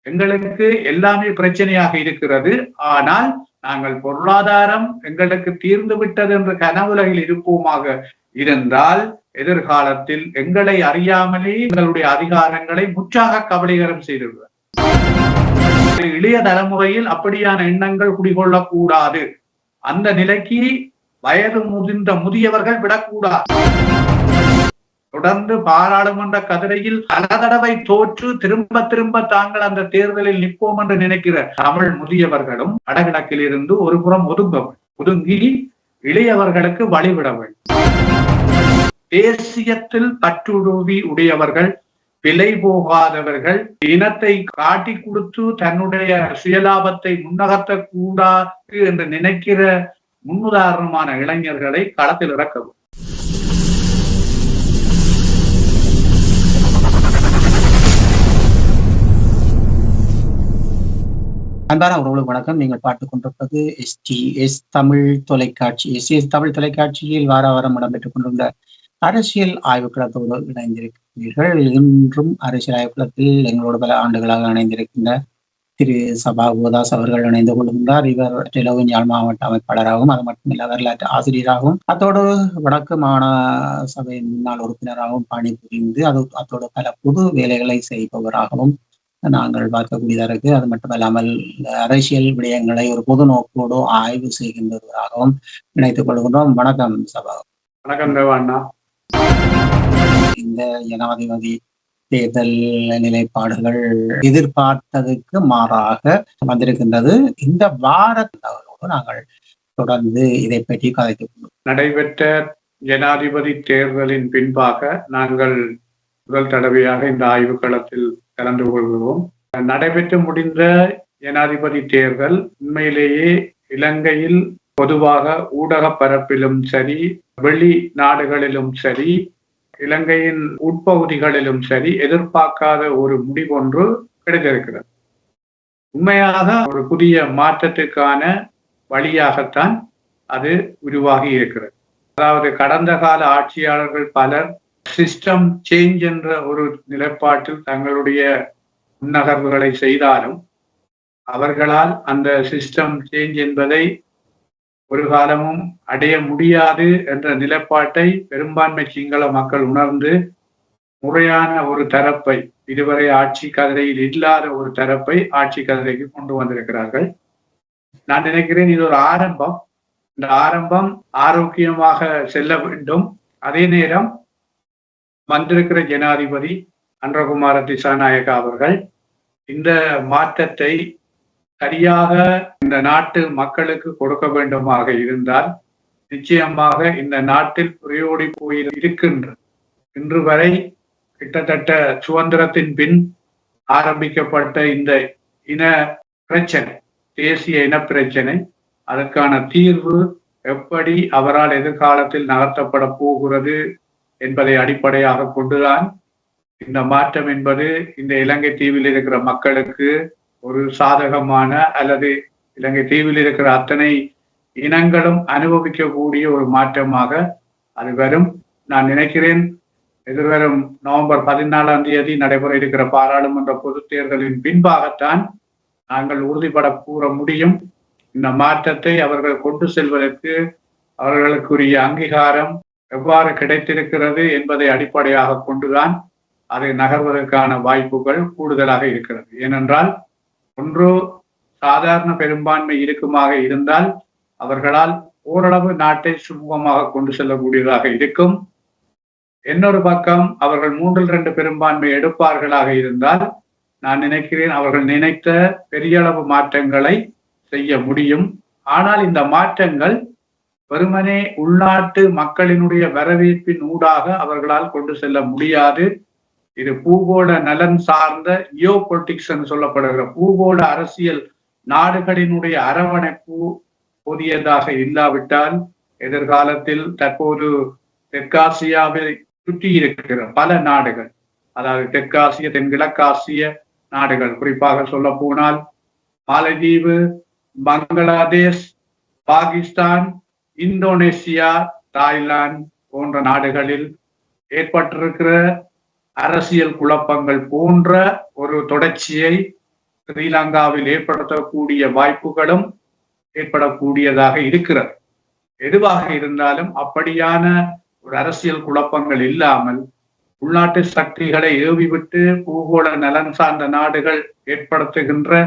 எங்களுக்கு எல்லாமே பிரச்சனையாக இருக்கிறது. ஆனால் நாங்கள் பொருளாதாரம் எங்களுக்கு தீர்ந்து விட்டது என்ற கனவுலகில் இருப்போமாக இருந்தால் எதிர்காலத்தில் எங்களை அறியாமலே எங்களுடைய அதிகாரங்களை முற்றாக கபலீகரம் செய்துவிடுவார். இளைய தலைமுறையில் அப்படியான எண்ணங்கள் குடிகொள்ளக்கூடாது. அந்த நிலைக்கு வயது முதிர்ந்த முதியவர்கள் விடக்கூடாது. தொடர்ந்து பாராளுமன்ற கதிரையில் பல தடவை தோற்று திரும்ப திரும்ப தாங்கள் அந்த தேர்தலில் நிற்போம் என்று நினைக்கிற தமிழ் முதியவர்களும் வடகிழக்கில் இருந்து ஒரு புறம் ஒதுங்கி இளையவர்களுக்கு வழிவிட வேண்டும். தேசியத்தில் பற்றுறுதி உடையவர்கள், விலை போகாதவர்கள், இனத்தை காட்டி கொடுத்து தன்னுடைய சுயலாபத்தை முன்னகர்த்த கூடாது என்று நினைக்கிற முன்னுதாரணமான இளைஞர்களை களத்தில் இறக்கவும். அன்பான உறவுகளுக்கு வணக்கம். நீங்கள் பார்த்துக் கொண்டிருப்பது STS தமிழ் தொலைக்காட்சி. STS தமிழ் தொலைக்காட்சியில் வாரம் இடம்பெற்றுக் கொண்டுள்ள அரசியல் ஆய்வுக்களத்தோடு இணைந்திருக்கிறீர்கள். இன்றும் அரசியல் ஆய்வுக்களத்தில் எங்களோடு பல ஆண்டுகளாக இணைந்திருக்கின்ற திரு சபா கோதாஸ் அவர்கள் இணைந்து கொள்கின்றார். இவர் டெலோவின் யாழ் மாவட்ட அமைப்பாளராகவும் அது மட்டுமில்ல வரலாற்று ஆசிரியராகவும் அத்தோடு வடக்கு மாகாண சபையின் முன்னாள் உறுப்பினராகவும் பணிபுரிந்து அத்தோடு பல பொது வேலைகளை செய்பவராகவும் நாங்கள் பார்க்கக்கூடியதாக இருக்கு. அது மட்டுமல்லாமல் அரசியல் விடயங்களை ஒரு பொது நோக்கோடு ஆய்வு செய்கின்றவராகவும் இணைத்துக் கொள்கின்றோம். வணக்கம் சபா. வணக்கம் தேவாண்ணா. இந்த ஜனாதிபதி தேர்தல் நிலைப்பாடுகள் எதிர்பார்த்ததுக்கு மாறாக வந்திருக்கின்றது. இந்த வாரத்தவரோடு நாங்கள் தொடர்ந்து இதை பற்றி கதைத்துக் கொள்வோம். நடைபெற்ற ஜனாதிபதி தேர்தலின் பின்பாக நாங்கள் முதல் தடவையாக இந்த ஆய்வு களத்தில் கலந்து கொள்கிறோம். நடைபெற்று முடிந்த ஜனாதிபதி தேர்தல் உண்மையிலேயே இலங்கையில் பொதுவாக ஊடக பரப்பிலும் சரி, வெளி நாடுகளிலும் சரி, இலங்கையின் உட்பகுதிகளிலும் சரி எதிர்பார்க்காத ஒரு முடிவொன்று கிடைத்திருக்கிறது. உண்மையாக ஒரு புதிய மாற்றத்துக்கான வழியாகத்தான் அது உருவாகி இருக்கிறது. அதாவது கடந்த கால ஆட்சியாளர்கள் பலர் சிஸ்டம் சேஞ்ச் என்ற ஒரு நிலைப்பாட்டில் தங்களுடைய முன்னகர்வுகளை செய்தாலும் அவர்களால் அந்த சிஸ்டம் சேஞ்ச் என்பதை ஒரு காலமும் அடைய முடியாது என்ற நிலைப்பாட்டை பெரும்பான்மை சிங்கள மக்கள் உணர்ந்து முறையான ஒரு தரப்பை, இதுவரை ஆட்சி கதிரையில் இல்லாத ஒரு தரப்பை ஆட்சி கதிரைக்கு கொண்டு வந்திருக்கிறார்கள். நான் நினைக்கிறேன் இது ஒரு ஆரம்பம். இந்த ஆரம்பம் ஆரோக்கியமாக செல்ல வேண்டும். அதே நேரம் வந்திருக்கிற ஜனாதிபதி அன்றகுமார திசாநாயக்கா அவர்கள் இந்த மாற்றத்தை சரியாக இந்த நாட்டு மக்களுக்கு கொடுக்க வேண்டுமாக இருந்தால் நிச்சயமாக இந்த நாட்டில் புரியோடி போயிருக்கின்ற இன்று வரை கிட்டத்தட்ட சுதந்திரத்தின் பின் ஆரம்பிக்கப்பட்ட இந்த இன பிரச்சனை, தேசிய இன பிரச்சனை, அதற்கான தீர்வு எப்படி அவரால் எதிர்காலத்தில் நகர்த்தப்பட போகிறது என்பதை அடிப்படையாக கொண்டுதான் இந்த மாற்றம் என்பது இந்த இலங்கை தீவில் இருக்கிற மக்களுக்கு ஒரு சாதகமான அல்லது இலங்கை தீவில் இருக்கிற அத்தனை இனங்களும் அனுபவிக்கக்கூடிய ஒரு மாற்றமாக அது வரும். நான் நினைக்கிறேன் எதிர்வரும் நவம்பர் 14ஆம் தேதி நடைபெற இருக்கிற பாராளுமன்ற பொது தேர்தலின் பின்பாகத்தான் நாங்கள் உறுதிபட கூற முடியும் இந்த மாற்றத்தை அவர்கள் கொண்டு செல்வதற்கு அவர்களுக்குரிய அங்கீகாரம் எவ்வாறு கிடைத்திருக்கிறது என்பதை அடிப்படையாக கொண்டுதான் அதை நகர்வதற்கான வாய்ப்புகள் கூடுதலாக இருக்கிறது. ஏனென்றால் ஒன்று சாதாரண பெரும்பான்மை இருக்குமாக இருந்தால் அவர்களால் ஓரளவு நாட்டை சுமூகமாக கொண்டு செல்லக்கூடியதாக இருக்கும். இன்னொரு பக்கம் அவர்கள் 3/2 பெரும்பான்மை எடுப்பார்களாக இருந்தால் நான் நினைக்கிறேன் அவர்கள் நினைத்த பெரிய அளவு மாற்றங்களை செய்ய முடியும். ஆனால் இந்த மாற்றங்கள் வெறுமனே உள்நாட்டு மக்களினுடைய வரவேற்பின் ஊடாக அவர்களால் கொண்டு செல்ல முடியாது. இது பூகோள நலன் சார்ந்த ஜியோ பொலிட்டிக்ஸ் என்று சொல்லப்படுகிற பூகோள அரசியல் நாடுகளினுடைய அரவணைப்பு புதியதாக இல்லாவிட்டால் எதிர்காலத்தில் தற்போது தெற்காசியாவை சுற்றி இருக்கிற பல நாடுகள், அதாவது தெற்காசிய தென்கிழக்காசிய நாடுகள், குறிப்பாக சொல்ல போனால் மாலத்தீவு, பங்களாதேஷ், பாகிஸ்தான், இந்தோனேசியா, தாய்லாந்து போன்ற நாடுகளில் ஏற்பட்டிருக்கிற அரசியல் குழப்பங்கள் போன்ற ஒரு தொடர்ச்சியை ஸ்ரீலங்காவில் ஏற்படுத்தக்கூடிய வாய்ப்புகளும் ஏற்படக்கூடியதாக இருக்கிறது. எதுவாக இருந்தாலும் அப்படியான ஒரு அரசியல் குழப்பங்கள் இல்லாமல் உள்நாட்டு சக்திகளை ஏவிவிட்டு பூகோள நலன் சார்ந்த நாடுகள் ஏற்படுத்துகின்ற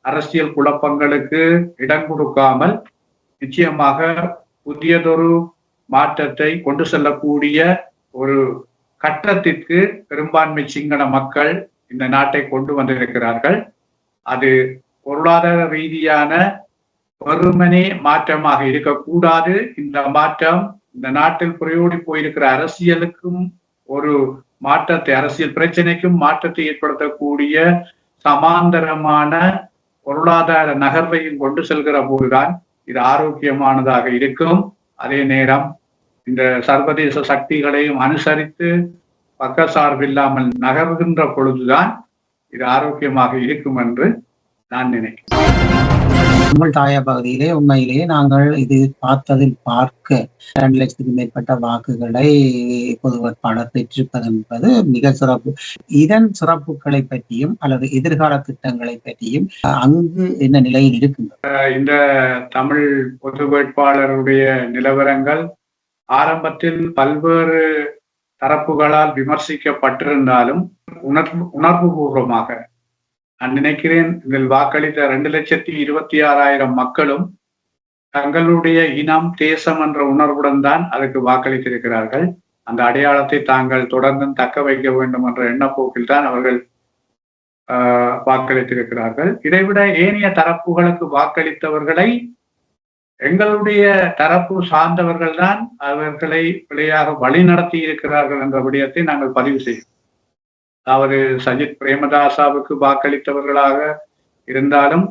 அரசியல் குழப்பங்களுக்கு இடம் கொடுக்காமல் நிச்சயமாக புதியதொரு மாற்றத்தை கொண்டு செல்லக்கூடிய ஒரு கட்டத்திற்கு பெரும்பான்மை சிங்கள மக்கள் இந்த நாட்டை கொண்டு வந்திருக்கிறார்கள். அது பொருளாதார ரீதியான வெறுமனே மாற்றமாக இருக்கக்கூடாது. இந்த மாற்றம் இந்த நாட்டில் புரையோடி போயிருக்கிற அரசியலுக்கும் ஒரு மாற்றத்தை, அரசியல் பிரச்சனைக்கும் மாற்றத்தை ஏற்படுத்தக்கூடிய சமாந்தரமான பொருளாதார நகர்வையும் கொண்டு செல்கிற போதுதான் இது ஆரோக்கியமானதாக இருக்கும். அதே நேரம் இந்த சர்வதேச சக்திகளையும் அனுசரித்து பக்கசார்பில்லாமல் நகர்கின்ற பொழுதுதான் இது ஆரோக்கியமாக இருக்கும் என்று நான் நினைக்கிறேன். தமிழ் தாய பகுதியிலே உண்மையிலேயே நாங்கள் இது பார்த்ததில் பார்க்க 2 லட்சத்துக்கும் மேற்பட்ட வாக்குகளை பொது வேட்பாளர் பெற்றிருப்பது என்பது மிக சிறப்பு. இதன் சிறப்புகளை பற்றியும் அல்லது எதிர்கால திட்டங்களை பற்றியும் அங்கு என்ன நிலையில் இருக்கின்றன? இந்த தமிழ் பொது வேட்பாளருடைய நிலவரங்கள் ஆரம்பத்தில் பல்வேறு தரப்புகளால் விமர்சிக்கப்பட்டிருந்தாலும் உணர்வு பூர்வமாக நான் நினைக்கிறேன், இதில் வாக்களித்த 2,26,000 மக்களும் தங்களுடைய இனம், தேசம் என்ற உணர்வுடன் தான் அதுக்கு வாக்களித்திருக்கிறார்கள். அந்த அடையாளத்தை தாங்கள் தொடர்ந்து தக்க வைக்க வேண்டும் என்ற எண்ணப்போக்கில் தான் அவர்கள் வாக்களித்திருக்கிறார்கள். இதைவிட ஏனைய தரப்புகளுக்கு வாக்களித்தவர்களை எங்களுடைய தரப்பு சார்ந்தவர்கள் தான் அவர்களை பிழையாக வழி நடத்தி இருக்கிறார்கள் என்ற விடயத்தை நாங்கள் பதிவு செய்வோம். அதாவது சஜித் பிரேமதாசாவுக்கு வாக்களித்தவர்களாக இருந்தாலும்,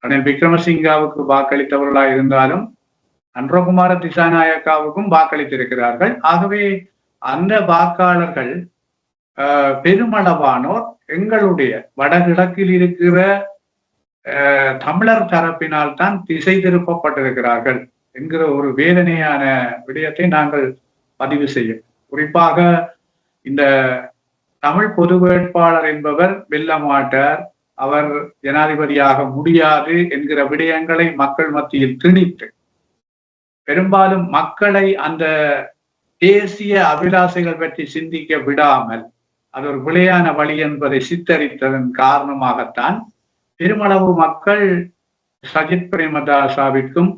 ரணில் விக்ரமசிங்காவுக்கு வாக்களித்தவர்களாக இருந்தாலும், அன்றகுமார திசாநாயக்காவுக்கும் வாக்களித்திருக்கிறார்கள். ஆகவே அந்த வாக்காளர்கள் பெருமளவானோர் எங்களுடைய வடகிழக்கில் இருக்கிற தமிழர் தரப்பினால் தான் திசை திருப்பப்பட்டிருக்கிறார்கள் என்கிற ஒரு வேதனையான விடயத்தை நாங்கள் பதிவு செய்யும். குறிப்பாக இந்த தமிழ் பொது வேட்பாளர் என்பவர் வெல்ல மாட்டார், அவர் ஜனாதிபதியாக முடியாது என்கிற விடயங்களை மக்கள் மத்தியில் திணித்து பெரும்பாலும் மக்களை அந்த தேசிய அபிலாசைகள் பற்றி சிந்திக்க விடாமல் அது ஒரு பிழையான வழி என்பதை சித்தரித்ததன் காரணமாகத்தான் பெருமளவு மக்கள் சஜித் பிரேமதாசாவிற்கும்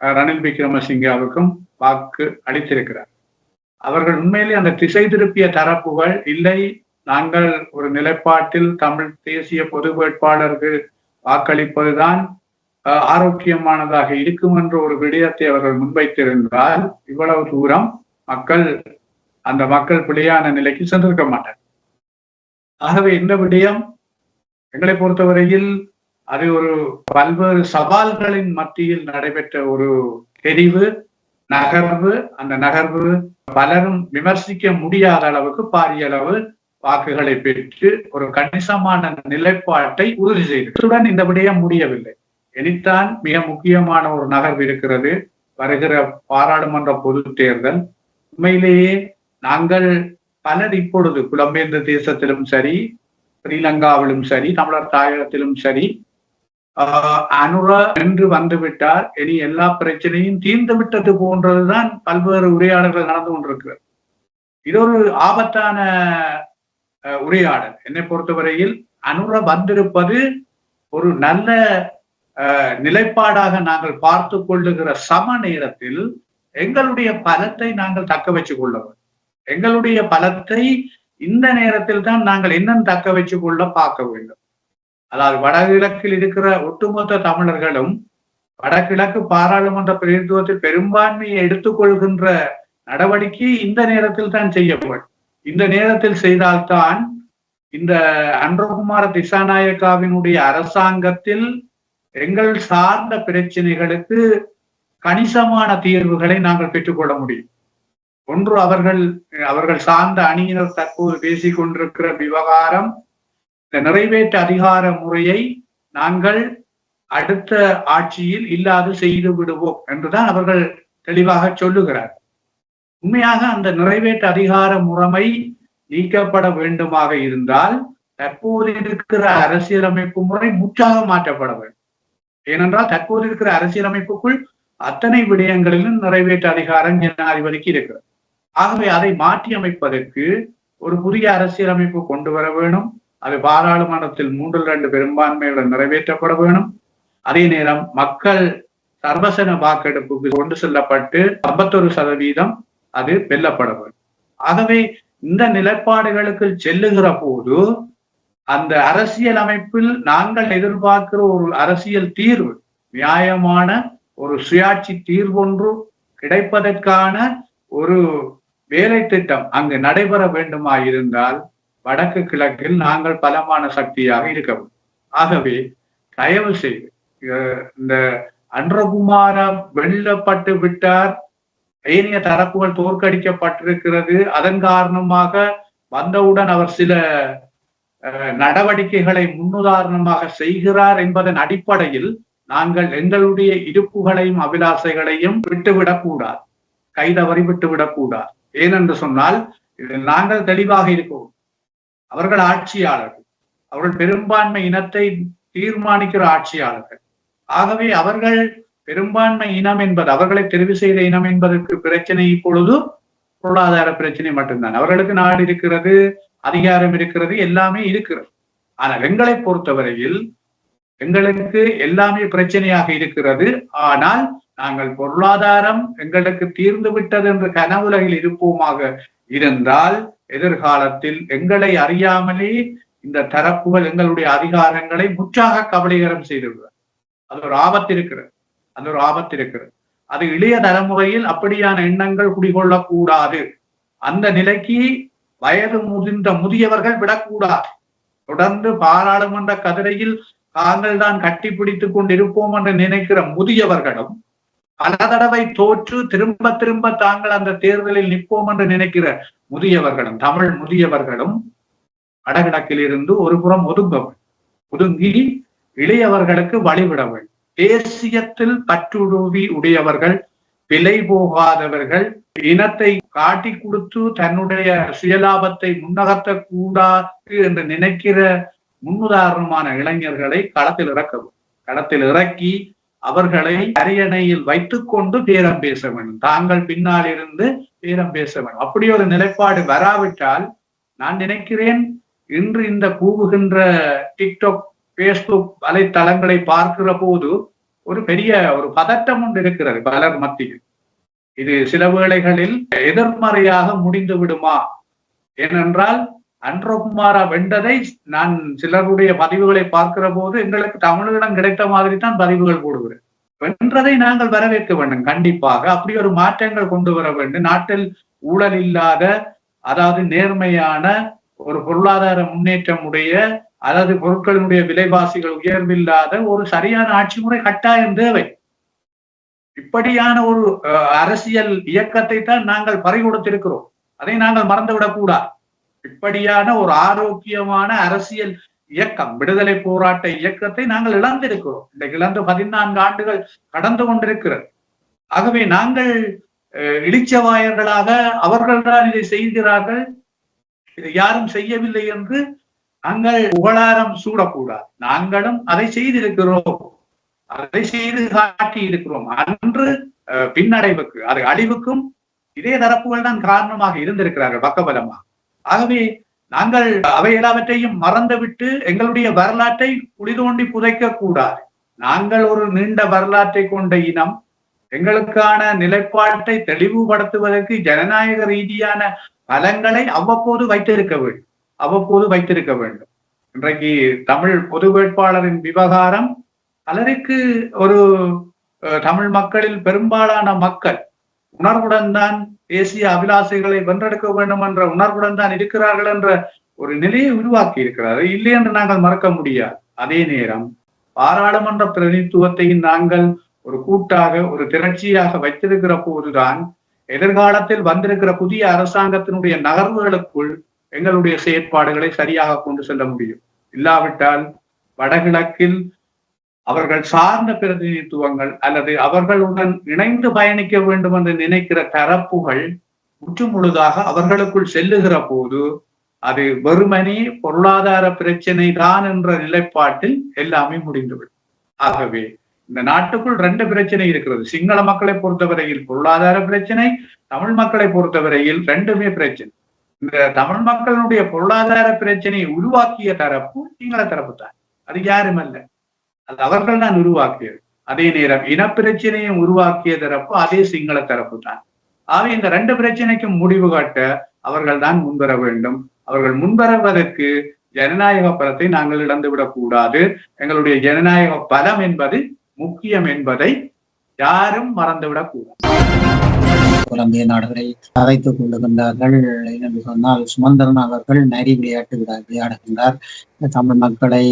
ரணில் விக்ரமசிங்காவுக்கும் வாக்கு அளித்திருக்கிறார். அவர்கள் உண்மையிலே அந்த திசை திருப்பிய தரப்புகள் இல்லை, நாங்கள் ஒரு நிலைப்பாட்டில் தமிழ் தேசிய பொது வேட்பாளருக்கு வாக்களிப்பதுதான் ஆரோக்கியமானதாக இருக்கும் என்ற ஒரு விடயத்தை அவர்கள் முன்வைத்திருந்தால் இவ்வளவு தூரம் அந்த மக்கள் பிழையான நிலைக்கு சென்றிருக்க மாட்டார். ஆகவே இந்த விடயம் எங்களை பொறுத்தவரையில் அது ஒரு பல்வேறு சவால்களின் மத்தியில் நடைபெற்ற ஒரு தெரிவு, நகர்வு. அந்த நகர்வு பலரும் விமர்சிக்க முடியாத அளவுக்கு பாரிய அளவு வாக்குகளை பெற்று ஒரு கணிசமான நிலைப்பாட்டை உறுதி செய்து. இத்துடன் இந்த விடயம் முடியவில்லை. இனித்தான் மிக முக்கியமான ஒரு நகர்வு இருக்கிறது, வருகிற பாராளுமன்ற பொது தேர்தல். உண்மையிலேயே நாங்கள் பலர் இப்பொழுது புலம்பெயர்ந்த தேசத்திலும் சரி, ஸ்ரீலங்காவிலும் சரி, தமிழர் தாயகத்திலும் சரி, அனுர என்று வந்துவிட்டார், இனி எல்லா பிரச்சனையும் தீர்ந்து விட்டது போன்றதுதான் பல்வேறு உரையாடல்கள் நடந்து கொண்டிருக்கிறது. இது ஒரு ஆபத்தான உரையாடல். என்னை பொறுத்தவரையில் அனுர வந்திருப்பது ஒரு நல்ல நிலைப்பாடாக நாங்கள் பார்த்து கொள்ளுகிற சம நேரத்தில் எங்களுடைய பலத்தை நாங்கள் தக்க வச்சுக் கொள்ள வேண்டும். எங்களுடைய பலத்தை இந்த நேரத்தில் தான் நாங்கள் இன்னும் தக்க வச்சுக் கொள்ள பார்க்க வேண்டும். அதாவது வடகிழக்கில் இருக்கிற ஒட்டுமொத்த தமிழர்களும் வடகிழக்கு பாராளுமன்ற பிரதிநிதித்துவத்தில் பெரும்பான்மையை எடுத்துக்கொள்கின்ற நடவடிக்கை இந்த நேரத்தில் தான் செய்யப்படும். இந்த நேரத்தில் செய்தால்தான் இந்த அன்றகுமார திசாநாயக்காவினுடைய அரசாங்கத்தில் எங்கள் சார்ந்த பிரச்சனைகளுக்கு கணிசமான தீர்வுகளை நாங்கள் பெற்றுக்கொள்ள முடியும். ஒன்று, அவர்கள் சார்ந்த அணியினர் தற்போது பேசிக் கொண்டிருக்கிற விவகாரம், இந்த நிறைவேற்று அதிகார முறையை நாங்கள் அடுத்த ஆட்சியில் இல்லாது செய்து விடுவோம் என்றுதான் அவர்கள் தெளிவாக சொல்லுகிறார். உண்மையாக அந்த நிறைவேற்று அதிகார முறைமை நீக்கப்பட வேண்டுமாக இருந்தால் தற்போது இருக்கிற அரசியலமைப்பு முறை முற்றாக மாற்றப்பட வேண்டும். ஏனென்றால் தற்போது இருக்கிற அரசியலமைப்புக்குள் அத்தனை விடயங்களிலும் நிறைவேற்ற அதிகாரம் ஜனாதிபதிக்கு இருக்கிறது. ஆகவே அதை மாற்றி அமைப்பதற்கு ஒரு புதிய அரசியலமைப்பு கொண்டு வர வேணும். அது பாராளுமன்றத்தில் 3/2 பெரும்பான்மையுடன் நிறைவேற்றப்பட வேணும். அதே நேரம் மக்கள் சர்வசன வாக்கெடுப்புக்கு கொண்டு செல்லப்பட்டு 51% அது வெல்லப்பட வேண்டும். ஆகவே இந்த நிலைப்பாடுகளுக்கு செல்லுகிற போது அந்த அரசியல் அமைப்பில் நாங்கள் எதிர்பார்க்கிற ஒரு அரசியல் தீர்வு, நியாயமான ஒரு சுயாட்சி தீர்வொன்று கிடைப்பதற்கான ஒரு வேலை திட்டம் அங்கு நடைபெற வேண்டுமாயிருந்தால் வடக்கு கிழக்கில் நாங்கள் பலமான சக்தியாக இருக்க வேண்டும். ஆகவே தயவு செய்து இந்த அன்றகுமாரம் வெல்லப்பட்டு விட்டார், ஏனைய தரப்புகள் தோற்கடிக்கப்பட்டிருக்கிறது, அதன் காரணமாக வந்தவுடன் அவர் சில நடவடிக்கைகளை முன்னுதாரணமாக செய்கிறார் என்பதன் அடிப்படையில் நாங்கள் எங்களுடைய இருப்புகளையும் அபிலாசைகளையும் விட்டுவிடக் கூடாது, கைதவறி விட்டுவிடக் கூடாது. ஏனென்று சொன்னால் நாங்கள் தெளிவாக இருக்கோம். அவர்கள் ஆட்சியாளர்கள், அவர்கள் பெரும்பான்மை இனத்தை தீர்மானிக்கிற ஆட்சியாளர்கள். ஆகவே அவர்கள் பெரும்பான்மை இனம் என்பது, அவர்களை தெரிவு செய்த இனம் என்பதற்கு பிரச்சனை இப்பொழுது பொருளாதார பிரச்சனை மட்டும்தான். அவர்களுக்கு நாடு இருக்கிறது, அதிகாரம் இருக்கிறது, எல்லாமே இருக்கிறது. ஆனால் எங்களை பொறுத்தவரையில் எங்களுக்கு எல்லாமே பிரச்சனையாக இருக்கிறது. ஆனால் நாங்கள் பொருளாதாரம் எங்களுக்கு தீர்ந்து விட்டது என்று கனவுலகில் இருப்போமாக இருந்தால் எதிர்காலத்தில் எங்களை அறியாமலே இந்த தரப்புகள் எங்களுடைய அதிகாரங்களை முற்றாக கபலீகரம் செய்துவிடுவார். அது ஒரு ஆபத்து இருக்கிறது, அந்த ஒரு ஆபத்து இருக்கிறது. அது இளைய தலைமுறையில் அப்படியான எண்ணங்கள் குடிகொள்ளக்கூடாது. அந்த நிலைக்கு வயது முதிர்ந்த முதியவர்கள் விடக்கூடாது. தொடர்ந்து பாராளுமன்ற கதிரையில் தாங்கள் தான் கட்டி பிடித்துக் கொண்டிருப்போம் என்று நினைக்கிற முதியவர்களும், பல தடவை தோற்று திரும்ப திரும்ப தாங்கள் அந்த தேர்தலில் நிற்போம் என்று நினைக்கிற முதியவர்களும், தமிழ் முதியவர்களும் வடகிழக்கில் இருந்து ஒரு புறம் ஒதுங்கி இளையவர்களுக்கு வழிவிட வேண்டும். தேசியத்தில் பற்றுறுதி உடையவர்கள், விலை போகாதவர்கள், இனத்தை காட்டி கொடுத்து தன்னுடைய சுயலாபத்தை முன்னகர்த்த கூடாது என்று நினைக்கிற முன்னுதாரணமான இளைஞர்களை களத்தில் இறக்கி அவர்களை அரியணையில் வைத்துக் கொண்டு பேரம் பேச வேண்டும். தாங்கள் பின்னால் இருந்து பேரம் பேச வேண்டும். அப்படி ஒரு நிலைப்பாடு வராவிட்டால் நான் நினைக்கிறேன், இன்று இந்த கூவுகின்ற டிக்டாக், பேஸ்புக் வலைத்தளங்களை பார்க்கிற போது ஒரு பெரிய ஒரு பதட்டம் ஒன்று இருக்கிறது பலர் மத்தியில். இது சில வேளைகளில் எதிர்மறையாக முடிந்து விடுமா? ஏனென்றால் அன்றகுமாரா வென்றதை நான் சிலருடைய பதிவுகளை பார்க்கிற போது எங்களுக்கு தமிழீழம் கிடைத்த மாதிரி தான் பதிவுகள் போடுகிறேன். வென்றதை நாங்கள் வரவேற்க வேண்டும். கண்டிப்பாக அப்படி ஒரு மாற்றங்கள் கொண்டு வர வேண்டும். நாட்டில் ஊழல் இல்லாத, அதாவது நேர்மையான ஒரு பொருளாதார முன்னேற்றம் உடைய, அதாவது பொருட்களினுடைய விலைவாசிகள் உயர்வில்லாத ஒரு சரியான ஆட்சி முறை கட்டாயம் தேவை. இப்படியான ஒரு அரசியல் இயக்கத்தை தான் நாங்கள் பறிகொடுத்திருக்கிறோம். அதை நாங்கள் மறந்துவிடக் கூடாது. இப்படியான ஒரு ஆரோக்கியமான அரசியல் இயக்கம், விடுதலை போராட்ட இயக்கத்தை நாங்கள் இழந்திருக்கிறோம். இன்றைக்கு இழந்து 14 ஆண்டுகள் கடந்து கொண்டிருக்கிறது. ஆகவே நாங்கள் இளிச்சவாயர்களாக அவர்கள்தான் இதை செய்கிறார்கள், இதை யாரும் செய்யவில்லை என்று நாங்கள் புகழாரம் சூடக்கூடாது. நாங்களும் அதை செய்திருக்கிறோம், அதை செய்து காட்டி இருக்கிறோம். அன்று பின்னடைவுக்கு, அது அழிவுக்கும் இதே தரப்புகள் தான் காரணமாக இருந்திருக்கிறார்கள் பக்கபலமாக. ஆகவே நாங்கள் அவை எல்லாவற்றையும் மறந்துவிட்டு எங்களுடைய வரலாற்றை குழி தோண்டி புதைக்க கூடாது. நாங்கள் ஒரு நீண்ட வரலாற்றை கொண்ட இனம். எங்களுக்கான நிலைப்பாட்டை தெளிவுபடுத்துவதற்கு ஜனநாயக ரீதியான பலங்களை அவ்வப்போது வைத்திருக்க வேண்டும். இன்றைக்கு தமிழ் பொது வேட்பாளரின் விவகாரம் பலருக்கு ஒரு தமிழ் மக்களில் பெரும்பாலான மக்கள் உணர்வுடன் தான் தேசிய அபிலாசைகளை வென்றெடுக்க வேண்டும் என்ற உணர்வுடன் தான் இருக்கிறார்கள் என்ற ஒரு நிலையை உருவாக்கி இருக்கிறார். இல்லை என்று நாங்கள் மறக்க முடியாது. அதே நேரம் பாராளுமன்ற பிரதிநிதித்துவத்தை நாங்கள் ஒரு கூட்டாக, ஒரு திரட்சியாக வைத்திருக்கிற போதுதான் எதிர்காலத்தில் வந்திருக்கிற புதிய அரசாங்கத்தினுடைய நகர்வுகளுக்குள் எங்களுடைய செயற்பாடுகளை சரியாக கொண்டு செல்ல முடியும். இல்லாவிட்டால் வடகிழக்கில் அவர்கள் சார்ந்த பிரதிநிதித்துவங்கள் அல்லது அவர்களுடன் இணைந்து பயணிக்க வேண்டும் என்று நினைக்கிற தரப்புகள் முற்றுமுழுதாக அவர்களுக்குள் செல்லுகிற போது அது வெறுமனே பொருளாதார பிரச்சனை தான் என்ற நிலைப்பாட்டில் எல்லாமே முடிந்துவிடும். ஆகவே இந்த நாட்டுக்குள் ரெண்டு பிரச்சனை இருக்கிறது. சிங்கள மக்களை பொறுத்தவரையில் பொருளாதார பிரச்சனை, தமிழ் மக்களை பொறுத்தவரையில் ரெண்டுமே பிரச்சனை. இந்த தமிழ் மக்களுடைய பொருளாதார பிரச்சனையை உருவாக்கிய தரப்பு சிங்கள தரப்பு தான், அது யாரும் அல்ல, அது அவர்கள் தான் உருவாக்கியது. அதே நேரம் இனப்பிரச்சனையை உருவாக்கிய தரப்பு அதே சிங்கள தரப்பு தான். ஆக இந்த ரெண்டு பிரச்சனைக்கும் முடிவு காட்ட அவர்கள் தான் முன்வர வேண்டும். அவர்கள் முன்வருவதற்கு ஜனநாயக பலத்தை நாங்கள் இழந்துவிடக் கூடாது. எங்களுடைய ஜனநாயக பலம் என்பது முக்கியம் என்பதை யாரும் மறந்துவிடக் கூடாது. புலம்பிய நாடுகளை அழைத்துக் கொள்ளுகின்றார்கள் என்று சொன்னால், சுமந்திரன் அவர்கள் நரி விளையாட்டு விளையாடுகின்றார், தமிழ் மக்களை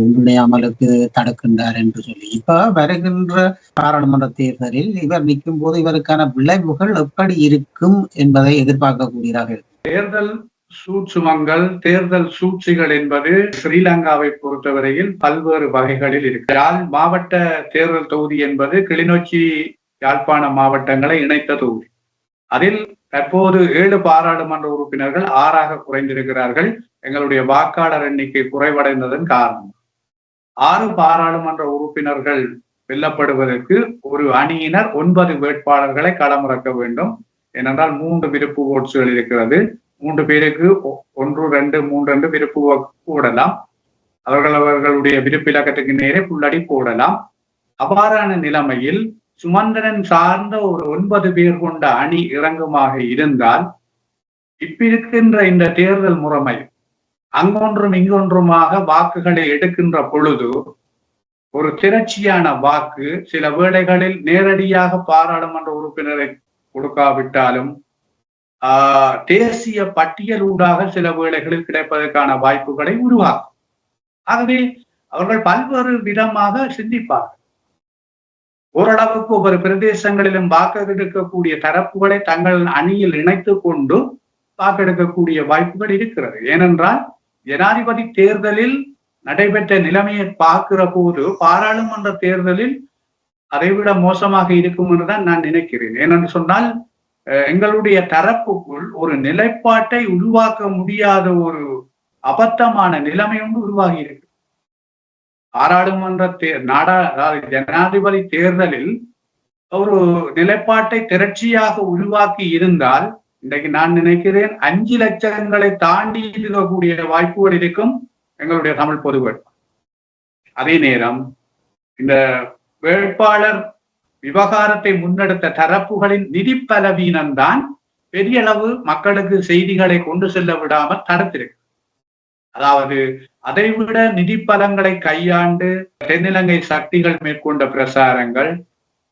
ஒன்றிணையாமலுக்கு தடுக்கின்றார் என்று சொல்லி. இப்ப வருகின்ற பாராளுமன்ற தேர்தலில் இவர் நிற்கும் போது இவருக்கான விளைவுகள் எப்படி இருக்கும் என்பதை எதிர்பார்க்கக்கூடியதாக. தேர்தல் சூட்சுமங்கள், தேர்தல் சூழ்ச்சிகள் என்பது ஸ்ரீலங்காவை பொறுத்தவரையில் பல்வேறு வகைகளில் இருக்கு. யாழ் மாவட்ட தேர்தல் தொகுதி என்பது கிளிநொச்சி யாழ்ப்பாண மாவட்டங்களை இணைத்த தொகுதி. அதில் தற்போது 7 பாராளுமன்ற உறுப்பினர்கள் 6ஆக குறைந்திருக்கிறார்கள். எங்களுடைய வாக்காளர் எண்ணிக்கை குறைவடைந்ததன் காரணம் 6 பாராளுமன்ற உறுப்பினர்கள் வெல்லப்படுவதற்கு ஒரு அணியினர் 9 வேட்பாளர்களை களமிறக்க வேண்டும். ஏனென்றால் 3 விருப்பு ஓட்ஸுகள் இருக்கிறது. 3 பேருக்கு 1, 2, 3 என்று விருப்பு போடலாம். அவர்களுடைய விருப்பிலக்கத்துக்கு நேரே புள்ளடி போடலாம். அவ்வாறான நிலைமையில் சுமந்திரன் சார்ந்த ஒரு 9 பேர் கொண்ட அணி இறங்குமாக இருந்தால், இப்பிருக்கின்ற இந்த தேர்தல் முறைமை அங்கொன்றும் இங்கொன்றுமாக வாக்குகளை எடுக்கின்ற பொழுது ஒரு திரட்சியான வாக்கு சில வேளைகளில் நேரடியாக பாராளுமன்ற உறுப்பினரை கொடுக்காவிட்டாலும் தேசிய பட்டியலூடாக சில வேளைகளில் கிடைப்பதற்கான வாய்ப்புகளை உருவாக்கும். ஆகவே அவர்கள் பல்வேறு விதமாக சிந்திப்பார்கள். ஓரளவுக்கு ஒவ்வொரு பிரதேசங்களிலும் வாக்கெடுக்கக்கூடிய தரப்புகளை தங்கள் அணியில் இணைத்து கொண்டு வாக்கெடுக்கக்கூடிய வாய்ப்புகள் இருக்கிறது. ஏனென்றால் ஜனாதிபதி தேர்தலில் நடைபெற்ற நிலைமையை பார்க்கிற போது பாராளுமன்ற தேர்தலில் அதைவிட மோசமாக இருக்கும் என்றுதான் நான் நினைக்கிறேன். ஏனென்று சொன்னால், எங்களுடைய தரப்புக்குள் ஒரு நிலைப்பாட்டை உருவாக்க முடியாத ஒரு அபத்தமான நிலைமை ஒன்று உருவாகி இருக்கு. பாராளுமன்ற ஜனாதிபதி தேர்தலில் ஒரு நிலைப்பாட்டை திரட்சியாக உருவாக்கி இருந்தால் இன்றைக்கு நான் நினைக்கிறேன் 5 லட்சங்களை தாண்டி இருக்கக்கூடிய வாய்ப்புகள் இருக்கும் எங்களுடைய தமிழ் பொது வேட்பாளர். அதே நேரம் இந்த வேட்பாளர் விவகாரத்தை முன்னெடுத்த தரப்புகளின் நிதி பலவீனம்தான் பெரிய அளவு மக்களுக்கு செய்திகளை கொண்டு செல்ல விடாமல் தடுத்திருக்கு. அதாவது அதைவிட நிதி பலங்களை கையாண்டு தென்னிலங்கை சக்திகள் மேற்கொண்ட பிரசாரங்கள்,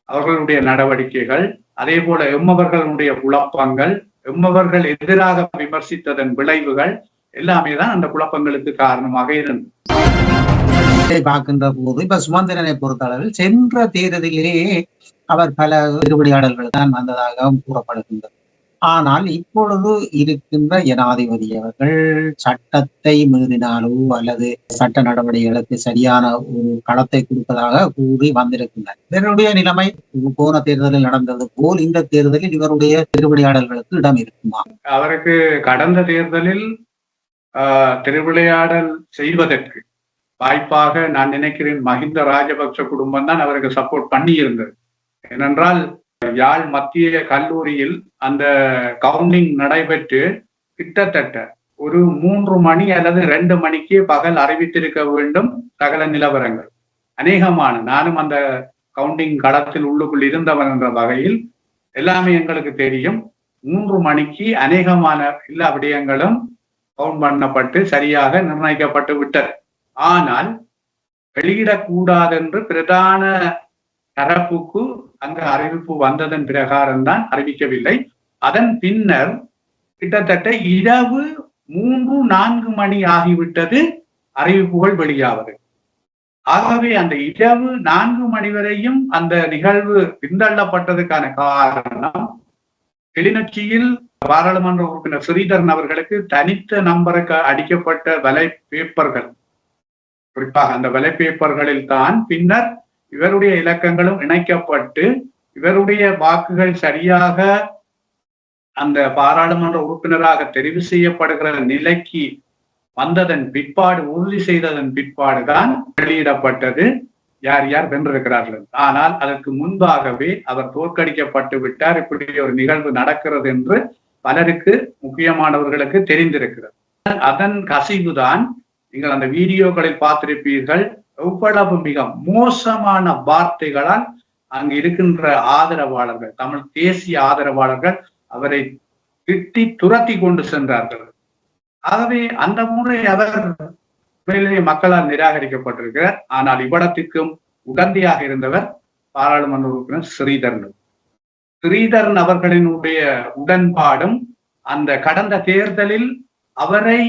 அவர்களுடைய நடவடிக்கைகள், அதே போல எம்மவர்களுடைய குழப்பங்கள், எம்மவர்கள் எதிராக விமர்சித்ததன் விளைவுகள் எல்லாமே தான் அந்த குழப்பங்களுக்கு காரணமாக இருந்தது. பார்க்கின்ற போது இப்ப சுமந்திரனை பொறுத்த அளவில் சென்ற தேர்தலிலேயே அவர் பல திருவிளையாடல்கள் தான் வந்ததாக கூறப்படுகின்றது. ஆனால் இப்பொழுது இருக்கின்ற ஜனாதிபதி அவர்கள் சட்டத்தை மீறினாலோ அல்லது சட்ட நடவடிக்கைகளுக்கு சரியான ஒரு களத்தை கொடுப்பதாக கூறி வந்திருக்கின்றார். இவருடைய நிலைமை போன தேர்தலில் நடந்தது போல் இந்த தேர்தலில் இவருடைய திருவிளையாடல்களுக்கு இடம் இருக்குமா? அவருக்கு கடந்த தேர்தலில் திருவிளையாடல் செய்வதற்கு வாய்ப்பாக நான் நினைக்கிறேன் மஹிந்த ராஜபக்ச குடும்பம் தான் அவருக்கு சப்போர்ட் பண்ணி இருந்தது. ஏனென்றால் யாழ் மத்திய கல்லூரியில் அந்த கவுண்டிங் நடைபெற்று கிட்டத்தட்ட ஒரு 3 மணி அல்லது 2 மணிக்கு பகல் அறிவித்திருக்க வேண்டும் சகல நிலவரங்கள். அநேகமான நானும் அந்த கவுண்டிங் களத்தில் உள்ளுக்குள் இருந்தவன் என்ற வகையில் எல்லாமே எங்களுக்கு தெரியும். 3 மணிக்கு அநேகமான எல்லா விடயங்களும் கவுண்ட் பண்ணப்பட்டு சரியாக நிர்ணயிக்கப்பட்டு விட்டது. ஆனால் வெளியிடக்கூடாது என்று பிரதான தரப்புக்கு அங்கு அறிவிப்பு வந்ததன் பிரகாரம் தான் அறிவிக்கவில்லை. அதன் பின்னர் கிட்டத்தட்ட இரவு 3-4 மணி ஆகிவிட்டது அறிவிப்புகள் வெளியாவது. ஆகவே அந்த இரவு 4 மணி வரையும் அந்த நிகழ்வு பின்தள்ளப்பட்டதுக்கான காரணம் கிளிநொச்சியில் பாராளுமன்ற உறுப்பினர் ஸ்ரீதரன் அவர்களுக்கு தனித்த நம்பருக்கு அடிக்கப்பட்ட வலை பேப்பர்கள், குறிப்பாக அந்த வலை பேப்பர்களில் தான் பின்னர் இவருடைய இலக்கங்களும் இணைக்கப்பட்டு இவருடைய வாக்குகள் சரியாக அந்த பாராளுமன்ற உறுப்பினராக தெரிவு செய்யப்படுகிற நிலைக்கு வந்ததன் பிற்பாடு, உறுதி செய்ததன் பிற்பாடுதான் வெளியிடப்பட்டது யார் யார் வென்றிருக்கிறார்கள். ஆனால் அதற்கு முன்பாகவே அவர் தோற்கடிக்கப்பட்டு விட்டார், இப்படி ஒரு நிகழ்வு நடக்கிறது என்று பலருக்கு, முக்கியமானவர்களுக்கு தெரிந்திருக்கிறது. அதன் கசிவுதான் நீங்கள் அந்த வீடியோக்களில் பார்த்திருப்பீர்கள். எவ்வளவு மிக மோசமான வார்த்தைகளால் அங்கு இருக்கின்ற ஆதரவாளர்கள், தமிழ் தேசிய ஆதரவாளர்கள் அவரை திட்டி துரத்தி கொண்டு சென்றார்கள். ஆகவே அந்த முறை அவர் மக்களால் நிராகரிக்கப்பட்டிருக்கிறார். ஆனால் இவ்விடத்திற்கும் உடந்தையாக இருந்தவர் பாராளுமன்ற உறுப்பினர் ஸ்ரீதரன் அவர்களினுடைய உடன்பாடும் அந்த கடந்த தேர்தலில் அவரை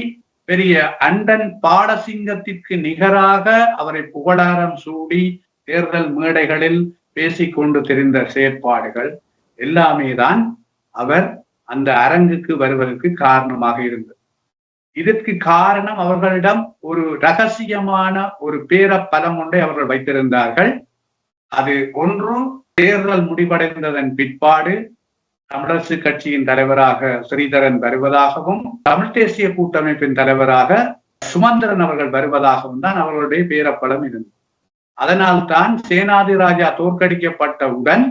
பெரிய அண்டன் பாடசிங்கத்திற்கு நிகராக அவரை புகழாரம் சூடி தேர்தல் மேடைகளில் பேசிக்கொண்டு தெரிந்த செயற்பாடுகள் எல்லாமே தான் அவர் அந்த அரங்குக்கு வருவதற்கு காரணமாக இருந்தது. இதற்கு காரணம் அவர்களிடம் ஒரு ரகசியமான ஒரு பேரப்பலம் ஒன்றை அவர்கள் வைத்திருந்தார்கள். அது ஒன்று, தேர்தல் முடிவடைந்ததன் பிற்பாடு தமிழரசு கட்சியின் தலைவராக ஸ்ரீதரன் வருவதாகவும் தமிழ் தேசிய கூட்டமைப்பின் தலைவராக சுமந்திரன் அவர்கள் வருவதாகவும் தான் அவர்களுடைய பேரப்பலம் இருந்தது. அதனால்தான் சேனாதிராஜா தோற்கடிக்கப்பட்டவுடன்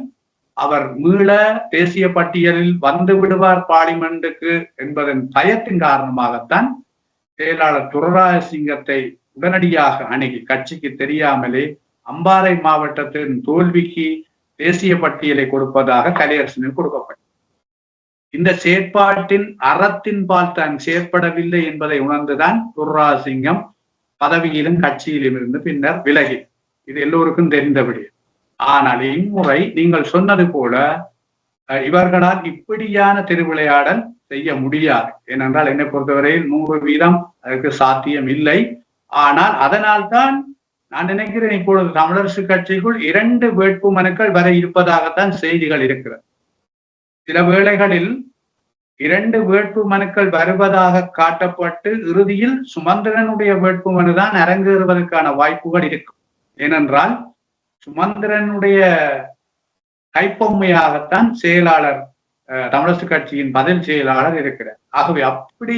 அவர் மீள தேசிய பட்டியலில் வந்து விடுவார் பார்லிமெண்டுக்கு என்பதன் பயத்தின் காரணமாகத்தான் செயலாளர் துரராஜசிங்கத்தை உடனடியாக அணுகி, கட்சிக்கு தெரியாமலே அம்பாறை மாவட்டத்தின் தோல்விக்கு தேசிய பட்டியலை கொடுப்பதாக கலையரசனுக்கு கொடுக்கப்பட்டது. இந்த செயற்பாட்டின் அறத்தின் பால் தான் செயற்படவில்லை என்பதை உணர்ந்துதான் துரராஜசிங்கம் பதவியிலும் கட்சியிலும் இருந்து பின்னர் விலகி. இது எல்லோருக்கும் தெரிந்தபடி. ஆனால் இம்முறை நீங்கள் சொன்னது போல இவர்களால் இப்படியான திருவிளையாடல் செய்ய முடியாது. ஏனென்றால் என்னை பொறுத்தவரையில் 100% அதற்கு சாத்தியம் இல்லை. ஆனால் அதனால்தான் நான் நினைக்கிறேன் இப்பொழுது தமிழரசு கட்சிக்குள் 2 வேட்பு மனுக்கள் வர இருப்பதாகத்தான் செய்திகள் இருக்கிறது. சில வேளைகளில் 2 வேட்பு மனுக்கள் வருவதாக காட்டப்பட்டு இறுதியில் சுமந்திரனுடைய வேட்பு மனுதான் அரங்கேறுவதற்கான வாய்ப்புகள் இருக்கும். ஏனென்றால் சுமந்திரனுடைய கைப்பொம்மையாகத்தான் செயலாளர், தமிழரசு கட்சியின் பதில் செயலாளர் இருக்கிறார். ஆகவே அப்படி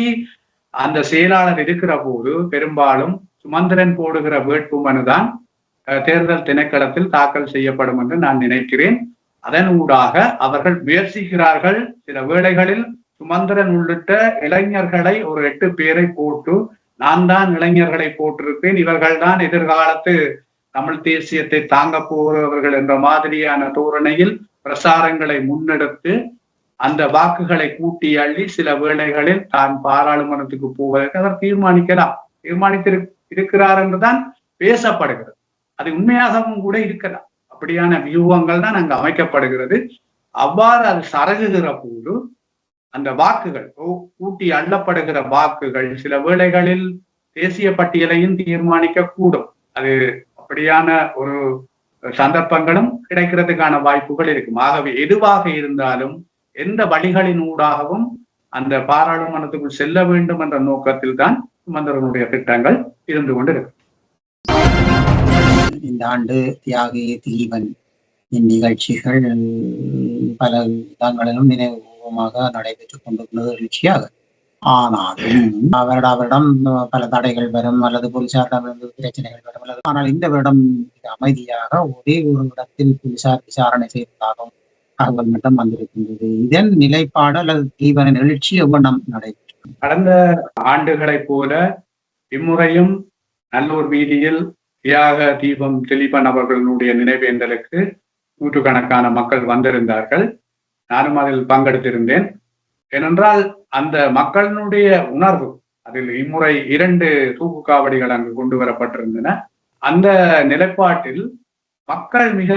அந்த செயலாளர் இருக்கிற போது பெரும்பாலும் சுமந்திரன் போடுகிற வேட்பு மனுதான் தேர்தல் திணைக்களத்தில் தாக்கல் செய்யப்படும் என்று நான் நினைக்கிறேன். அதன் ஊடாக அவர்கள் முயற்சிக்கிறார்கள். சில வேளைகளில் சுமந்திரன் உள்ளிட்ட இளைஞர்களை ஒரு 8 பேரை போட்டு, நான் தான் இளைஞர்களை போட்டிருப்பேன், இவர்கள் தான் எதிர்காலத்து தமிழ் தேசியத்தை தாங்க போகிறவர்கள் என்ற மாதிரியான தோரணையில் பிரசாரங்களை முன்னெடுத்து அந்த வாக்குகளை கூட்டி அள்ளி சில வேளைகளில் தான் பாராளுமன்றத்துக்கு போவதற்கு அவர் தீர்மானித்திருக்கிறார் என்றுதான் பேசப்படுகிறது. அது உண்மையாகவும் கூட இருக்கலாம். அப்படியான வியூகங்கள் தான் அங்கு அமைக்கப்படுகிறது. அவ்வாறு அது சரகுகிற போது அந்த வாக்குகள், கூட்டி அள்ளப்படுகிற வாக்குகள் சில வேளைகளில் தேசிய பட்டியலையும் தீர்மானிக்க கூடும். அது அப்படியான ஒரு சந்தர்ப்பங்களும் கிடைக்கிறதுக்கான வாய்ப்புகள் இருக்கும். ஆகவே எதுவாக இருந்தாலும் எந்த வழிகளின் ஊடாகவும் அந்த பாராளுமன்றத்துக்குள் செல்ல வேண்டும் என்ற நோக்கத்தில் தான் சுமந்திரனுடைய திட்டங்கள் இருந்து கொண்டிருக்கு. இந்த ஆண்டு தியாகி தீபன் இந்நிகழ்ச்சிகள் பல இடங்களிலும் நினைவுபூர்வமாக நடைபெற்றுக் கொண்டிருந்தது எழுச்சியாக. ஆனாலும் வருடம் பல தடைகள் வரும், அல்லது போலீசாரிடமிருந்து பிரச்சனைகள் வரும், அல்லது ஆனால் இந்த வருடம் அமைதியாக ஒரே ஒரு இடத்தில் போலீசார் விசாரணை செய்ததாகவும் தகவல் மட்டும் வந்திருக்கின்றது. இதன் நிலைப்பாடு அல்லது தீபனின் எழுச்சி எவ்வளவு நடைபெற்று? கடந்த ஆண்டுகளைப் போல இம்முறையும் நல்லூர் வீதியில் தியாக தீபம் திலீபன் அவர்களுடைய நினைவேந்தலுக்கு நூற்றுக்கணக்கான மக்கள் வந்திருந்தார்கள். நானும் அதில் பங்கெடுத்திருந்தேன். ஏனென்றால் அந்த மக்களினுடைய உணர்வு, அதில் இம்முறை 2 தூக்கு காவடிகள் அங்கு கொண்டு வரப்பட்டிருந்தன. அந்த நிலைப்பாட்டில் மக்கள் மிக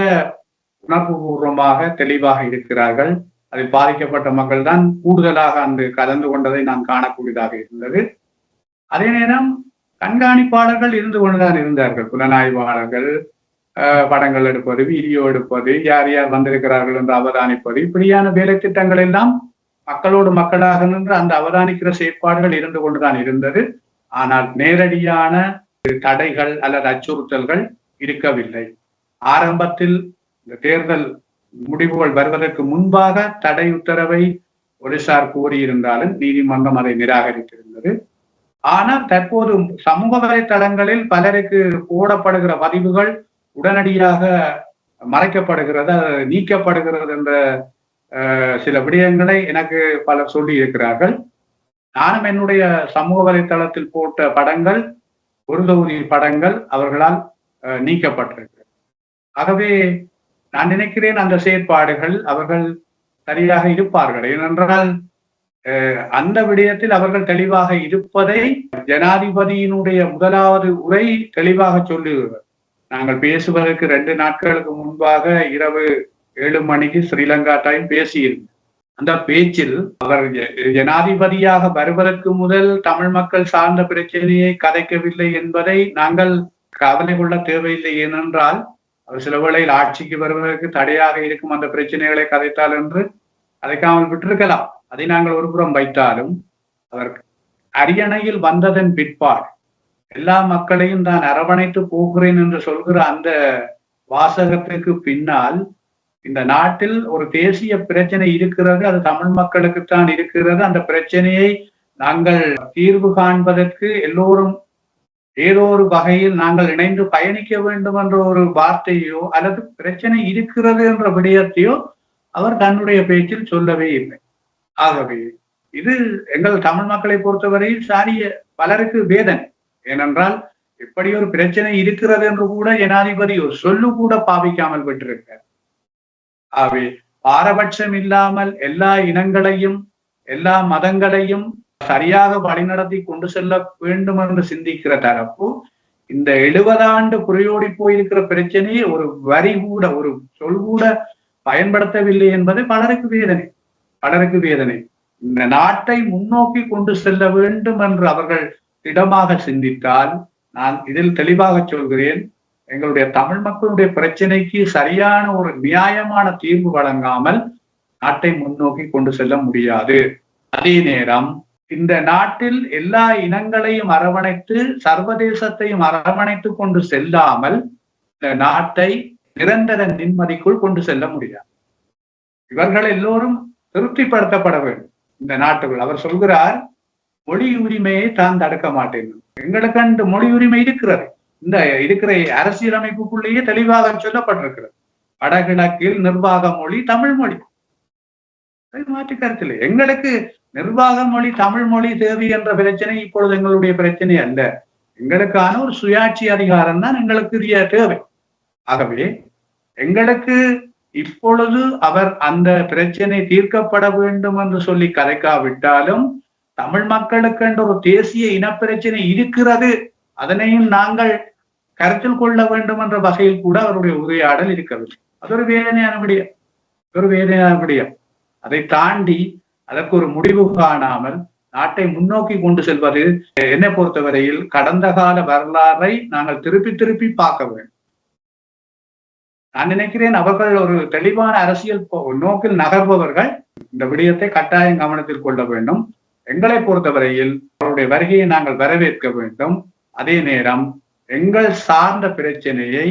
உணர்வு பூர்வமாக தெளிவாக இருக்கிறார்கள். அதில் பாதிக்கப்பட்ட மக்கள் தான் கூடுதலாக அங்கு கலந்து கொண்டதை நான் காணக்கூடியதாக இருந்தது. அதே நேரம் கண்காணிப்பாளர்கள் இருந்து கொண்டுதான் இருந்தார்கள். புலனாய்வாளர்கள் படங்கள் எடுப்பது, வீடியோ எடுப்பது, யார் யார் வந்திருக்கிறார்கள் என்று அவதானிப்பது, இப்படியான வேலை திட்டங்கள் எல்லாம் மக்களோடு மக்களாக நின்று அந்த அவதானிக்கிற செயற்பாடுகள் இருந்து கொண்டுதான் இருந்தது. ஆனால் நேரடியான தடைகள் அல்லது அச்சுறுத்தல்கள் இருக்கவில்லை. ஆரம்பத்தில் இந்த தேர்தல் முடிவுகள் வருவதற்கு முன்பாக தடை உத்தரவை போலீசார் கூறியிருந்தாலும் நீதிமன்றம் அதை நிராகரித்திருந்தது. ஆனால் தற்போது சமூக வலைத்தளங்களில் பலருக்கு போடப்படுகிற பதிவுகள் உடனடியாக மறைக்கப்படுகிறது, நீக்கப்படுகிறது என்ற சில விடயங்களை எனக்கு பலர் சொல்லி இருக்கிறார்கள். நானும் என்னுடைய சமூக வலைத்தளத்தில் போட்ட படங்கள், ஒரு தொகுதி படங்கள் அவர்களால் நீக்கப்பட்டிருக்கிறது. ஆகவே நான் நினைக்கிறேன் அந்த செயற்பாடுகள் அவர்கள் சரியாக இருப்பார்கள். ஏனென்றால் அந்த விடயத்தில் அவர்கள் தெளிவாக இருப்பதை ஜனாதிபதியினுடைய முதலாவது உரை தெளிவாக சொல்லுகிறது. நாங்கள் பேசுவதற்கு 2 நாட்களுக்கு முன்பாக இரவு 7 மணிக்கு ஸ்ரீலங்கா டைம் பேசியிருந்தோம். அந்த பேச்சில் அவர் ஜனாதிபதியாக வருவதற்கு முதல் தமிழ் மக்கள் சார்ந்த பிரச்சனையை கதைக்கவில்லை என்பதை நாங்கள் கவலை கொள்ள தேவையில்லை. ஏனென்றால் அவர் சில வேளையில் ஆட்சிக்கு வருவதற்கு தடையாக இருக்கும் அந்த பிரச்சனைகளை கதைத்தால் என்று கதைக்காமல் விட்டிருக்கலாம். அதை நாங்கள் ஒரு புறம் வைத்தாலும், அவர் அரியணையில் வந்ததன் பிற்பாடு எல்லா மக்களையும் தான் அரவணைத்து போகிறேன் என்று சொல்கிற அந்த வாசகத்துக்கு பின்னால் இந்த நாட்டில் ஒரு தேசிய பிரச்சனை இருக்கிறது, அது தமிழ் மக்களுக்குத்தான் இருக்கிறது. அந்த பிரச்சனையை நாங்கள் தீர்வு காண்பதற்கு எல்லோரும் ஏதோ ஒரு வகையில் நாங்கள் இணைந்து பயணிக்க வேண்டும் என்ற ஒரு வார்த்தையோ அல்லது பிரச்சனை இருக்கிறது என்ற விடயத்தையோ அவர் தன்னுடைய பேச்சில் சொல்லவே இல்லை. ஆகவே இது எங்கள் தமிழ் மக்களை பொறுத்தவரையில் சாரிய பலருக்கு வேதனை. ஏனென்றால் இப்படி ஒரு பிரச்சனை இருக்கிறது என்று கூட ஜனாதிபதி ஒரு சொல்லு கூட பாவிக்காமல் விட்டிருக்கார். ஆகவே பாரபட்சம் இல்லாமல் எல்லா இனங்களையும் எல்லா மதங்களையும் சரியாக வழிநடத்தி கொண்டு செல்ல வேண்டும் என்று சிந்திக்கிற தரப்பு இந்த 70 ஆண்டு குறையோடி போயிருக்கிற பிரச்சனையை ஒரு வரி கூட ஒரு சொல் கூட பயன்படுத்தவில்லை என்பது பலருக்கு வேதனை. இந்த நாட்டை முன்னோக்கி கொண்டு செல்ல வேண்டும் என்று அவர்கள் திடமாக சிந்தித்தால், நான் இதில் தெளிவாக சொல்கிறேன், எங்களுடைய தமிழ் மக்களுடைய பிரச்சனைக்கு சரியான ஒரு நியாயமான தீர்வு வழங்காமல் நாட்டை முன்னோக்கி கொண்டு செல்ல முடியாது. அதே நேரம் இந்த நாட்டில் எல்லா இனங்களையும் அரவணைத்து சர்வதேசத்தையும் அரவணைத்து கொண்டு செல்லாமல் இந்த நாட்டை நிரந்தர நிம்மதிக்குள் கொண்டு செல்ல முடியாது. இவர்கள் எல்லோரும் திருப்திப்படுத்தப்பட வேண்டும் இந்த நாட்டுக்குள். அவர் சொல்கிறார், மொழி உரிமையை தான் தடுக்க மாட்டேன். எங்களுக்கு அந்த மொழி உரிமை இருக்கிறது. இந்த இருக்கிற அரசியலமைப்புக்குள்ளேயே தெளிவாக சொல்லப்பட்டிருக்கிறது. வடகிழக்கில் நிர்வாக மொழி தமிழ் மொழி. மாற்று கருத்தில் எங்களுக்கு நிர்வாக மொழி தமிழ் மொழி தேவை என்ற பிரச்சனை இப்பொழுது எங்களுடைய பிரச்சனை அல்ல. எங்களுக்கான ஒரு சுயாட்சி அதிகாரம் தான் எங்களுக்கு தேவை. ஆகவே எங்களுக்கு இப்பொழுது அவர் அந்த பிரச்சனை தீர்க்கப்பட வேண்டும் என்று சொல்லி கதைக்காவிட்டாலும் தமிழ் மக்களுக்கு என்ற ஒரு தேசிய இனப்பிரச்சனை இருக்கிறது, அதனையும் நாங்கள் கருத்தில் கொள்ள வேண்டும் என்ற வகையில் கூட அவருடைய உரையாடல் இருக்கவில்லை. அது ஒரு வேதனையான விடயம். அதை தாண்டி அதற்கு ஒரு முடிவு காணாமல் நாட்டை முன்னோக்கி கொண்டு செல்வது என்னை பொறுத்தவரையில் கடந்த கால வரலாறை நாங்கள் திருப்பி பார்க்க வேண்டும். நான் நினைக்கிறேன் அவர்கள் ஒரு தெளிவான அரசியல் நோக்கில் நகர்பவர்கள் இந்த விடயத்தை கட்டாயம் கவனத்தில் கொள்ள வேண்டும். எங்களை பொறுத்தவரையில் அவருடைய வருகையை நாங்கள் வரவேற்க வேண்டும். அதே நேரம் எங்கள் சார்ந்த பிரச்சனையை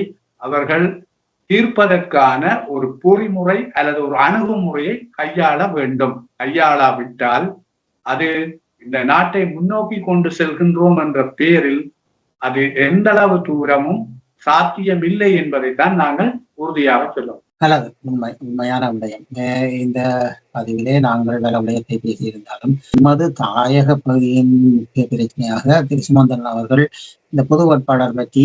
அவர்கள் தீர்ப்பதற்கான ஒரு பொறிமுறை அல்லது ஒரு அணுகுமுறையை கையாள வேண்டும். கையாளாவிட்டால் அது இந்த நாட்டை முன்னோக்கி கொண்டு செல்கின்றோம் என்ற பெயரில் அது எந்த அளவு தூரமும் சாத்தியமில்லை என்பதைத்தான் நாங்கள் உறுதியாக சொல்லுவோம். நல்லது, உண்மையான விடயம். இந்த பதிவிலே நாங்கள் பல விடயத்தை பேசியிருந்தாலும் எமது தாயக பகுதியின் முக்கிய பிரச்சனையாக திரு சுமந்திரன் அவர்கள் இந்த பொது வேட்பாளர் பற்றி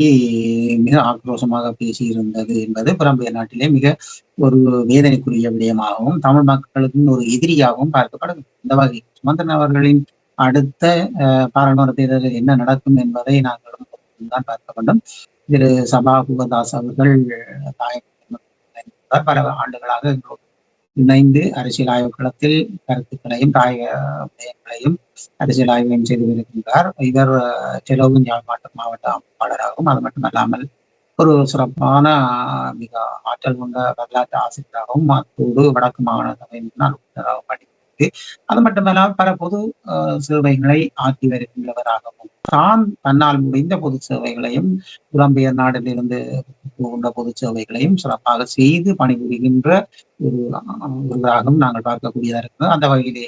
மிக ஆக்ரோஷமாக பேசியிருந்தது என்பது புலம்பெயர் நாட்டிலே மிக ஒரு வேதனைக்குரிய விடயமாகவும் தமிழ் மக்களுக்கு ஒரு எதிரியாகவும் பார்க்கப்படும். இந்த வகை சுமந்திரன் அவர்களின் அடுத்த பாராளுமன்ற தேர்தலில் என்ன நடக்கும் என்பதை நாங்கள் தான் பார்க்க வேண்டும். திரு சபா புகதாஸ் அவர்கள் பல ஆண்டுகளாக இணைந்து அரசியல் ஆய்வு களத்தில் கருத்துக்களையும் விடயங்களையும் அரசியல் ஆய்வையும் செய்து வருகின்றார். இவர் செலவு மாவட்ட அமைப்பாளராகவும் அது மட்டுமல்லாமல் ஒரு சிறப்பான மிக ஆற்றல் கொண்ட வரலாற்று ஆசிரியராகவும் அத்தோடு வடக்கு மாகாண சபை முன்னாள் உறுப்பினராகவும் இருக்கு. அது மட்டுமல்லாமல் பல பொது சேவைகளை ஆற்றி வருகின்றவராகவும் தன்னால் முடிந்த பொது சேவைகளையும் புலம்பெயர் நாட்டிலிருந்து போகின்ற பொது சேவைகளையும் சிறப்பாக செய்து பணிபுரிகின்ற ஒருவராகவும் நாங்கள் பார்க்கக்கூடியதாக இருக்கிறோம். அந்த வகையிலே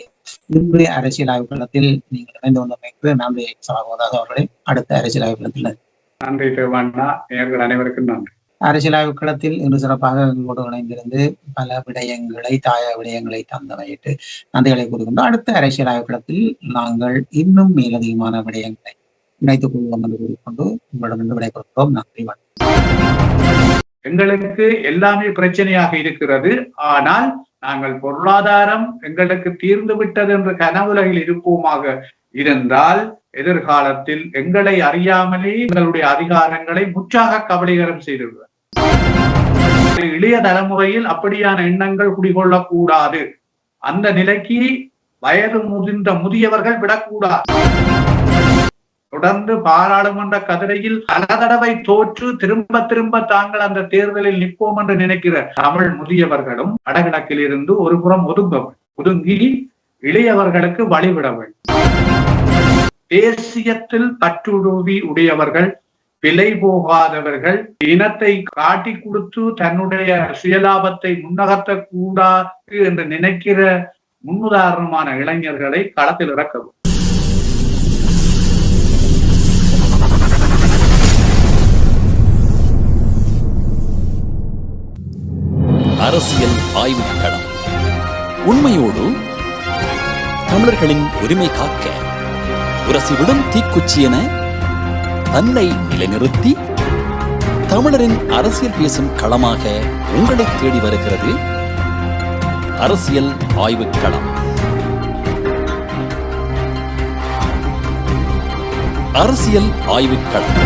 இன்று அரசியல் ஆய்வு களத்தில் நீங்கள் இணைந்து கொண்டமைக்கு நன்றி சகோதரர் அவர்களே. அடுத்த அரசியல் ஆய்வு களத்தில் நன்றி தேவாண்ணா. நேயர்கள் அனைவருக்கும் நன்றி. அரசியல் ஆய்வு களத்தில் இன்று சிறப்பாக எங்களோடு இணைந்திருந்து பல விடயங்களை விடயங்களை தந்தமையிட்டு நன்றிகளை கூறுகின்றோம். அடுத்த அரசியல் ஆய்வு களத்தில் நாங்கள் இன்னும் மேலதிகமான விடயங்களை இணைத்துக் கொள்வோம் என்று கூறிக்கொண்டு உங்களிடமிருந்து விடைபெறுகிறோம். நன்றி. எங்களுக்கு எல்லாமே பிரச்சனையாக இருக்கிறது. ஆனால் நாங்கள் பொருளாதாரம் எங்களுக்கு தீர்ந்து விட்டது என்று கனவுலகில் இருப்போமாக இருந்தால் எதிர்காலத்தில் எங்களை அறியாமலே எங்களுடைய அதிகாரங்களை முற்றாக கபலீகரம் செய்துவிடுவார். இளைய தலைமுறையில் அப்படியான எண்ணங்கள் குடிகொள்ளக்கூடாது. அந்த நிலைக்கு வயது முதிர்ந்த முதியவர்கள் விடக்கூடாது. தொடர்ந்து பாராளுமன்ற கதிரையில் பல தடவை தோற்று திரும்ப திரும்ப தாங்கள் அந்த தேர்தலில் நிற்போம் என்று நினைக்கிற தமிழ் முதியவர்களும் வடகிழக்கில் இருந்து ஒரு புறம் ஒதுங்கி இளையவர்களுக்கு வழிவிட வேண்டும். தேசியத்தில் பற்றுறுதி உடையவர்கள், விலை போகாதவர்கள், இனத்தை காட்டி கொடுத்து தன்னுடைய சுயலாபத்தை முன்னகர்த்த கூடாது என்று நினைக்கிற முன்னுதாரணமான இளைஞர்களை களத்தில் இறக்கவும். அரசியல் ஆய்வுக் களம். உண்மையோடு தமிழர்களின் உரிமை காக்க உரசிவிடும் தீக்குச்சி என தன்னை நிலைநிறுத்தி தமிழரின் அரசியல் பேசும் களமாக உங்களை தேடி வருகிறது அரசியல் ஆய்வுக் களம். அரசியல் ஆய்வுக் களம்.